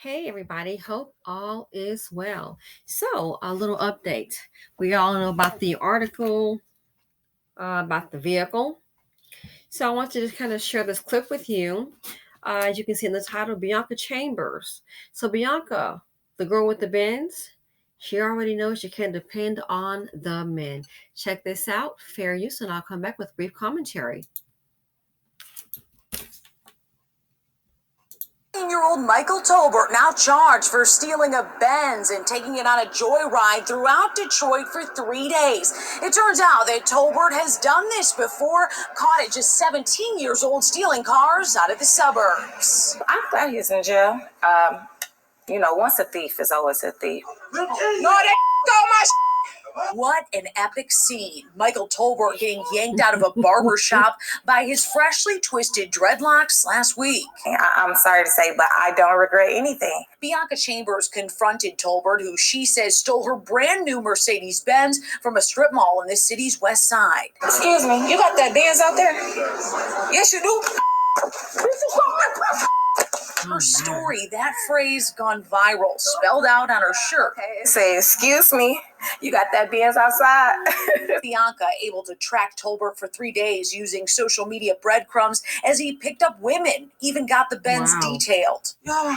Hey everybody, hope all is well. So, a little update. We all know about the article about the vehicle. So, I want to just kind of share this clip with you. As you can see in the title, Bianca Chambers. So, Bianca, the girl with the Benz, she already knows you can depend on the men. Check this out, fair use, and I'll come back with brief commentary. 18-year-old Michael Tolbert now charged for stealing a Benz and taking it on a joyride throughout Detroit for 3 days. It turns out that Tolbert has done this before, caught at just 17 years old stealing cars out of the suburbs. I'm glad he's in jail. Once a thief is always a thief. No, they stole my What an epic scene. Michael Tolbert getting yanked out of a barber shop by his freshly twisted dreadlocks last week. I'm sorry to say, but I don't regret anything. Bianca Chambers confronted Tolbert, who she says stole her brand new Mercedes-Benz from a strip mall in the city's west side. Excuse me, you got that Benz out there? Yes, you do. Her story, that phrase gone viral, spelled out on her shirt. Say, excuse me, you got that Benz outside? Bianca able to track Tolbert for 3 days using social media breadcrumbs as he picked up women, even got the Benz detailed. Y'all,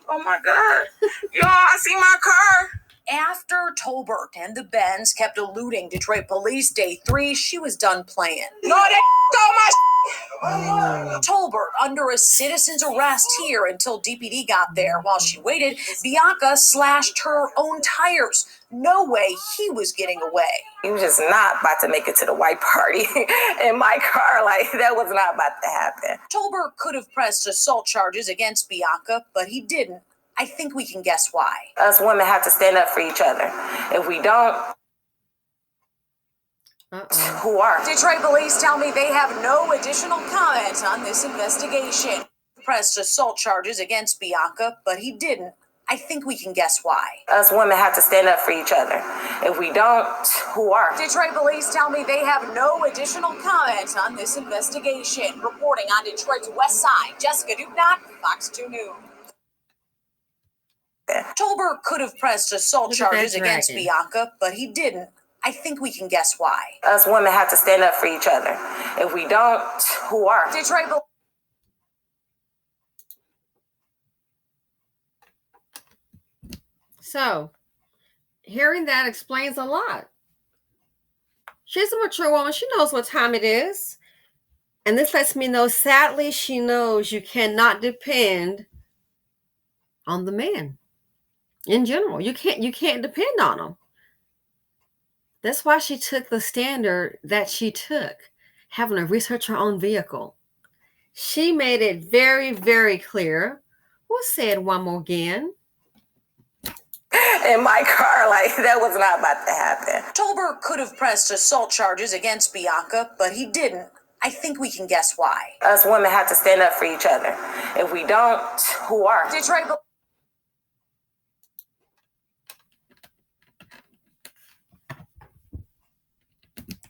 oh my God. Y'all, I see my car. After Tolbert and the Benz kept eluding Detroit police day 3, she was done playing. No, they stole my Tolbert under a citizen's arrest here until DPD got there. While she waited, Bianca slashed her own tires. No way he was getting away. He was just not about to make it to the white party in my car. Like, that was not about to happen. Tolbert could have pressed assault charges against Bianca, but he didn't. I think we can guess why. Us women have to stand up for each other. If we don't, who are? Detroit police tell me they have no additional comment on this investigation. Pressed assault charges against Bianca, but he didn't. I think we can guess why. Us women have to stand up for each other. If we don't, who are? Detroit police tell me they have no additional comment on this investigation. Reporting on Detroit's west side, Jessica Dupnot, Fox 2 News. Tolbert could have pressed assault charges against Bianca, but he didn't. I think we can guess why. Us women have to stand up for each other. If we don't, who are? Detroit. So, hearing that explains a lot. She's a mature woman. She knows what time it is. And this lets me know, sadly, she knows you cannot depend on the man. In general, you can't depend on them. That's why she took the standard that she took, having to research her own vehicle. She made it very, very clear. We'll say it one more again. In my car, like, that was not about to happen. Tolbert could have pressed assault charges against Bianca, but he didn't. I think we can guess why. Us women have to stand up for each other. If we don't, who are? Detroit.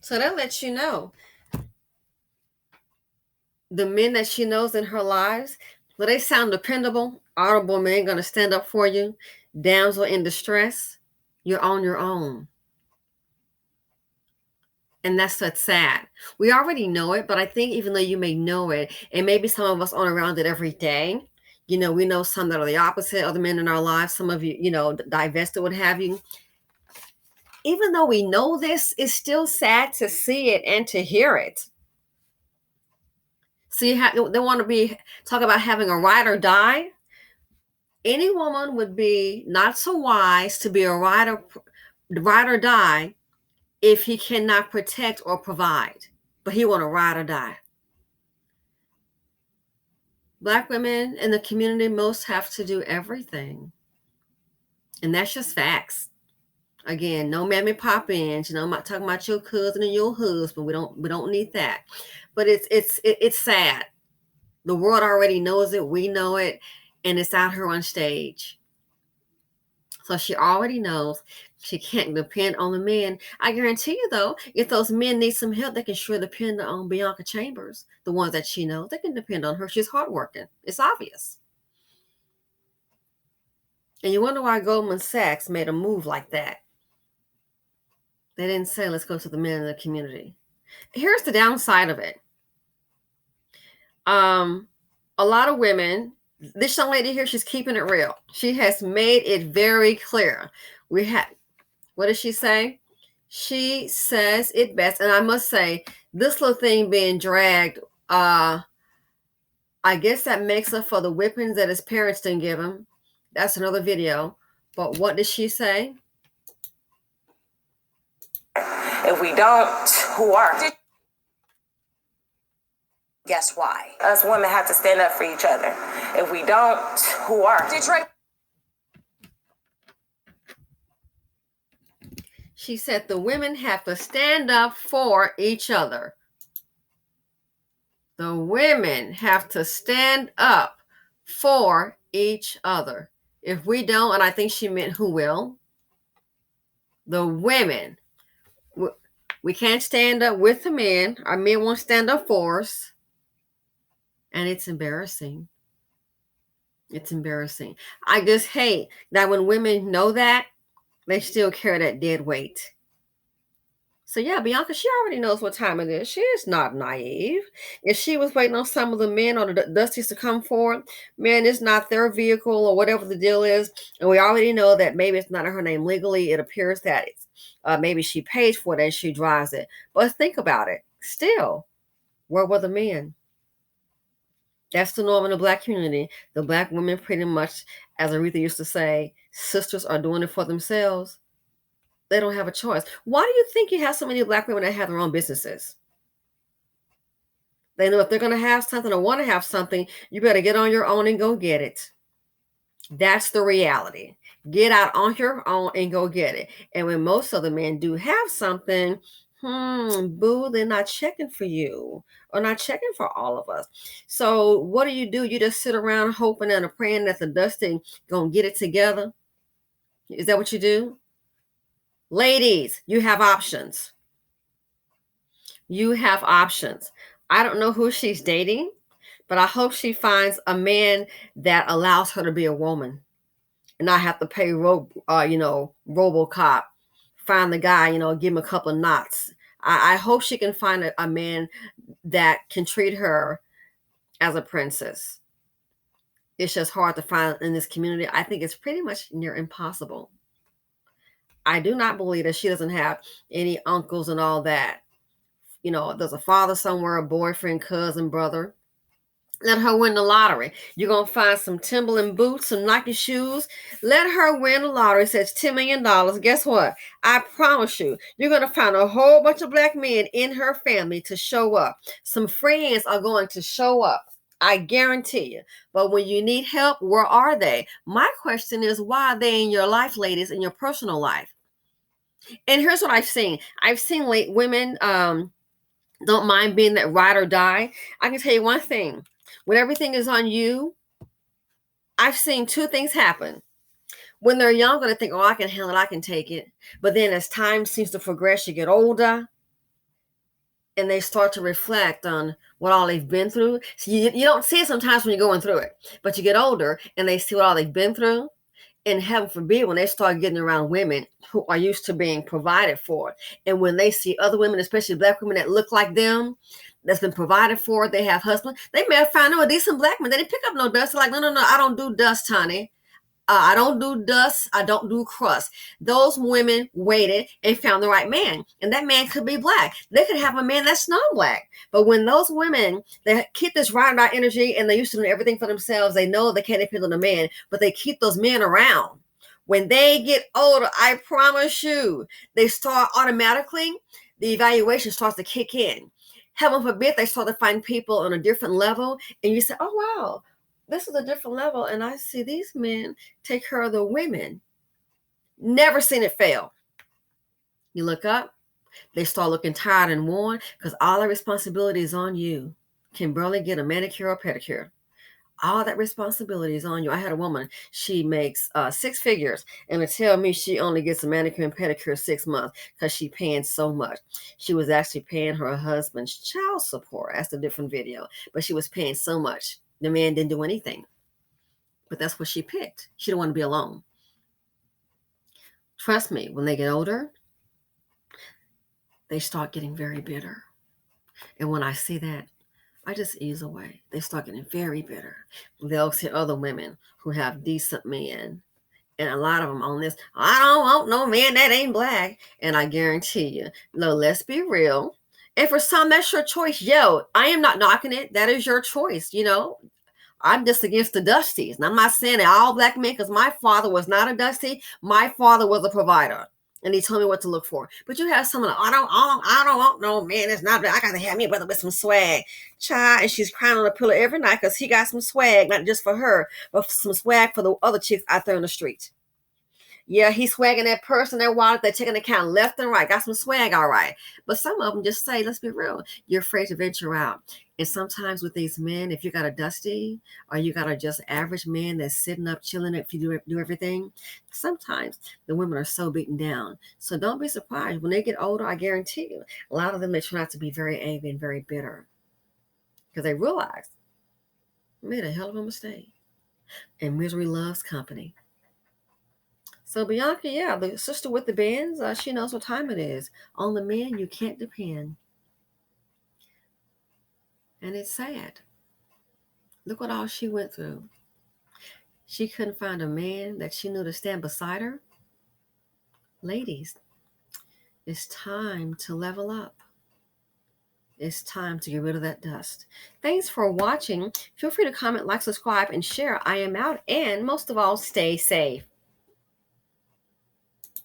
So that lets you know the men that she knows in her lives, will they sound dependable, honorable men going to stand up for you, damsel in distress? You're on your own. And that's what's sad. We already know it, but I think even though you may know it, and maybe some of us aren't around it every day, we know some that are the opposite, other men in our lives, some of you, divested, what have you. Even though we know this, it's still sad to see it and to hear it. So they want to talk about having a ride or die. Any woman would be not so wise to be a ride or die if he cannot protect or provide, but he want to ride or die. Black women in the community most have to do everything, and that's just facts. Again, no mammy pop-ins. I'm not talking about your cousin and your husband. We don't need that. But it's sad. The world already knows it. We know it, and it's out here on stage. So she already knows she can't depend on the men. I guarantee you, though, if those men need some help, they can sure depend on Bianca Chambers, the ones that she knows. They can depend on her. She's hardworking. It's obvious. And you wonder why Goldman Sachs made a move like that. They didn't say, let's go to the men in the community. Here's the downside of it. A lot of women, this young lady here, she's keeping it real. She has made it very clear. What does she say? She says it best. And I must say, this little thing being dragged, I guess that makes up for the whippings that his parents didn't give him. That's another video. But what did she say? If we don't, who are? Guess why? Us women have to stand up for each other. If we don't, who are? Detroit. She said the women have to stand up for each other. The women have to stand up for each other. If we don't, and I think she meant who will, the women, we can't stand up with the men. Our men won't stand up for us. And it's embarrassing. It's embarrassing. I just hate that when women know that, they still carry that dead weight. So yeah, Bianca, she already knows what time it is. She is not naive. If she was waiting on some of the men or the Dusties to come forward, man, it's not their vehicle or whatever the deal is. And we already know that maybe it's not in her name legally. It appears that it's, maybe she pays for it and she drives it. But think about it. Still, where were the men? That's the norm in the Black community. The Black women pretty much, as Aretha used to say, sisters are doing it for themselves. They don't have a choice. Why do you think you have so many Black women that have their own businesses? They know if they're going to have something or want to have something, you better get on your own and go get it. That's the reality. Get out on your own and go get it. And when most of the men do have something, boo, they're not checking for you or not checking for all of us. So what do? You just sit around hoping and praying that the Dusty gonna get it together? Is that what you do? Ladies, you have options. You have options. I don't know who she's dating, but I hope she finds a man that allows her to be a woman and not have to pay RoboCop. Find the guy, give him a couple of knots. I hope she can find a man that can treat her as a princess. It's just hard to find in this community. I think it's pretty much near impossible. I do not believe that she doesn't have any uncles and all that. There's a father somewhere, a boyfriend, cousin, brother. Let her win the lottery. You're going to find some Timberland boots, some Nike shoes. Let her win the lottery. It says $10 million. Guess what? I promise you, you're going to find a whole bunch of Black men in her family to show up. Some friends are going to show up. I guarantee you. But when you need help, where are they? My question is, why are they in your life, ladies, in your personal life? And here's what I've seen. I've seen women don't mind being that ride or die. I can tell you one thing. When everything is on you, I've seen two things happen. When they're younger, they think, oh, I can handle it, I can take it. But then as time seems to progress, you get older, and they start to reflect on what all they've been through. So you don't see it sometimes when you're going through it, but you get older, and they see what all they've been through. And heaven forbid, when they start getting around women who are used to being provided for, and when they see other women, especially Black women that look like them, that's been provided for, they have husbands, they may have found a decent Black man. They didn't pick up no dust. They're like, no, I don't do dust, honey. I don't do dust. I don't do crust. Those women waited and found the right man. And that man could be Black. They could have a man that's non-Black. But when those women, they keep this ride or die energy and they used to do everything for themselves, they know they can't depend on a man, but they keep those men around. When they get older, I promise you, they start automatically, the evaluation starts to kick in. Heaven forbid, they start to find people on a different level. And you say, oh, wow, this is a different level. And I see these men take care of the women. Never seen it fail. You look up, they start looking tired and worn because all the responsibility is on you. Can barely get a manicure or pedicure. All that responsibility is on you. I had a woman, she makes 6 figures, and to tell me she only gets a manicure and pedicure 6 months because she's paying so much. She was actually paying her husband's child support. That's a different video. But she was paying so much. The man didn't do anything. But that's what she picked. She didn't want to be alone. Trust me, when they get older, they start getting very bitter. And when I see that, I just ease away. They start getting very bitter. They'll see other women who have decent men. And a lot of them on this, I don't want no man that ain't black. And I guarantee you, no, let's be real. And for some, that's your choice. Yo, I am not knocking it. That is your choice. I'm just against the Dusties. And I'm not saying that all black men, because my father was not a Dusty. My father was a provider. And he told me what to look for. But you have someone, I don't want no man. It's not, I got to have me a brother with some swag. Child, and she's crying on the pillow every night because he got some swag, not just for her, but some swag for the other chicks out there in the street. Yeah, he's swagging that purse and that wallet. They're taking account left and right. Got some swag, all right. But some of them just say, let's be real, you're afraid to venture out. And sometimes with these men, if you got a Dusty or you got a just average man that's sitting up, chilling, if you do everything, sometimes the women are so beaten down. So don't be surprised. When they get older, I guarantee you, a lot of them, they turn out to be very angry and very bitter because they realize they made a hell of a mistake. And misery loves company. So Bianca, yeah, the sister with the Benz, she knows what time it is. On the men, you can't depend. And it's sad. Look what all she went through. She couldn't find a man that she knew to stand beside her. Ladies, it's time to level up. It's time to get rid of that dust. Thanks for watching. Feel free to comment, like, subscribe, and share. I am out. And most of all, stay safe.